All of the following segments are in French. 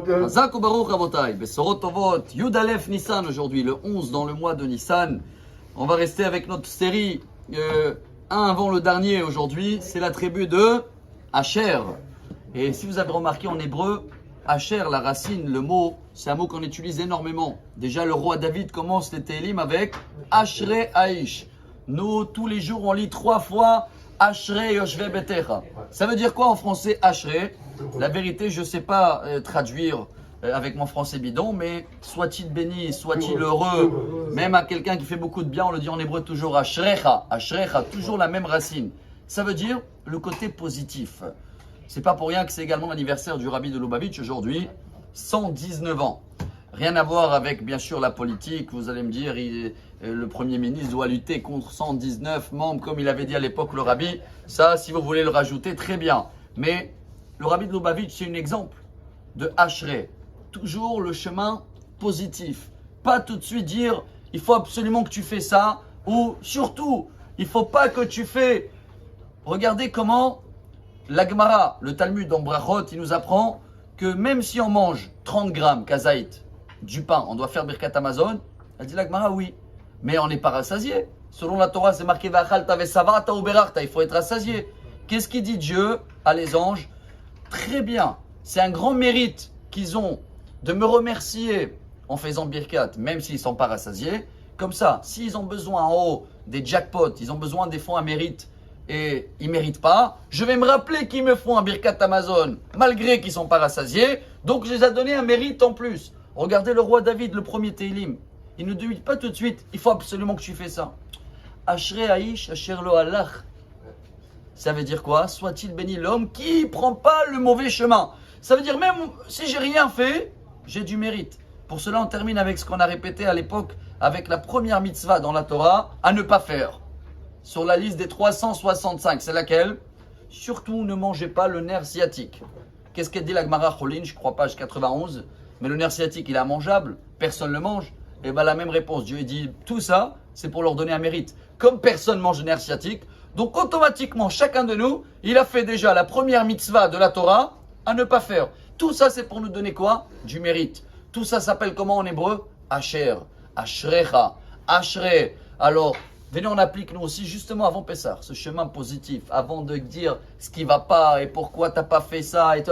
Chazak ou Baruch Rabotai, Besorot Tovot, Yud Aleph Nissan aujourd'hui, le 11 dans le mois de Nissan. On va rester avec notre série, un avant le dernier aujourd'hui, c'est la tribu de Asher. Et si vous avez remarqué en hébreu, Asher, la racine, le mot, c'est un mot qu'on utilise énormément. Déjà le roi David commence les Télim avec Ashrei Aish. Nous, tous les jours, on lit 3 fois Ashrei Yoshvei Betecha. Ça veut dire quoi en français Ashrei? La vérité, je ne sais pas traduire avec mon français bidon, mais soit-il béni, soit-il heureux. Même à quelqu'un qui fait beaucoup de bien, on le dit en hébreu toujours Ashrecha. Ashrecha, toujours la même racine. Ça veut dire le côté positif. C'est pas pour rien que c'est également l'anniversaire du Rabbi de Lubavitch aujourd'hui, 119 ans. Rien à voir avec, bien sûr, la politique. Vous allez me dire, le Premier ministre doit lutter contre 119 membres, comme il avait dit à l'époque le Rabbi. Ça, si vous voulez le rajouter, très bien. Mais le Rabbi de Lubavitch, c'est un exemple de Ashrei. Toujours le chemin positif. Pas tout de suite dire, il faut absolument que tu fais ça. Ou surtout, il ne faut pas que tu fais. Regardez comment la Gemara, le Talmud en Brachot, il nous apprend que même si on mange 30 grammes kazaït, du pain, on doit faire Birkat Hamazon. Elle dit la Gemara, oui. Mais on n'est pas rassasié. Selon la Torah, c'est marqué V'achalta ve'savata uberachta. Il faut être rassasié. Qu'est-ce qu'il dit Dieu à les anges? Très bien. C'est un grand mérite qu'ils ont de me remercier en faisant Birkat, même s'ils ne sont pas rassasiés. Comme ça, s'ils ont besoin en haut des jackpots, ils ont besoin des fonds à mérite et ils ne méritent pas, je vais me rappeler qu'ils me font un Birkat Amazon malgré qu'ils ne sont pas rassasiés. Donc je les ai donné un mérite en plus. Regardez le roi David, le premier Télim. Il ne dit pas tout de suite, il faut absolument que tu fais ça. Ashrei Aish, Asher lo halach. Ça veut dire quoi? Soit-il béni l'homme qui ne prend pas le mauvais chemin. Ça veut dire même si j'ai rien fait, j'ai du mérite. Pour cela, on termine avec ce qu'on a répété à l'époque avec la première mitzvah dans la Torah à ne pas faire. Sur la liste des 365, c'est laquelle? Surtout ne mangez pas le nerf sciatique. Qu'est-ce qu'elle dit la Gemara Cholin, je crois page 91. Mais le nerf sciatique, il est mangeable, personne ne le mange. Et bien la même réponse, Dieu dit tout ça, c'est pour leur donner un mérite. Comme personne ne mange le nerf sciatique, donc automatiquement, chacun de nous, il a fait déjà la première mitzvah de la Torah à ne pas faire. Tout ça, c'est pour nous donner quoi? Du mérite. Tout ça s'appelle comment en hébreu? Asher, Ashrecha, Ashrei. Alors, venez, on applique nous aussi justement avant Pessah, ce chemin positif, avant de dire ce qui ne va pas et pourquoi tu n'as pas fait ça. Et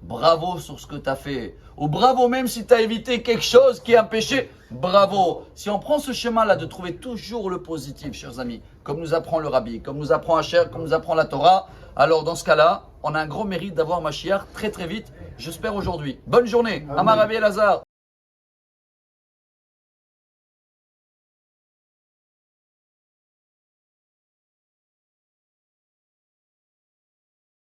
bravo sur ce que tu as fait. Ou bravo même si tu as évité quelque chose qui est un péché. Bravo. Si on prend ce chemin-là de trouver toujours le positif, chers amis, comme nous apprend le Rabbi, comme nous apprend Asher, comme nous apprend la Torah, alors dans ce cas-là, on a un grand mérite d'avoir Mashiach très très vite. J'espère aujourd'hui. Bonne journée. Amar Rabbi Elazar.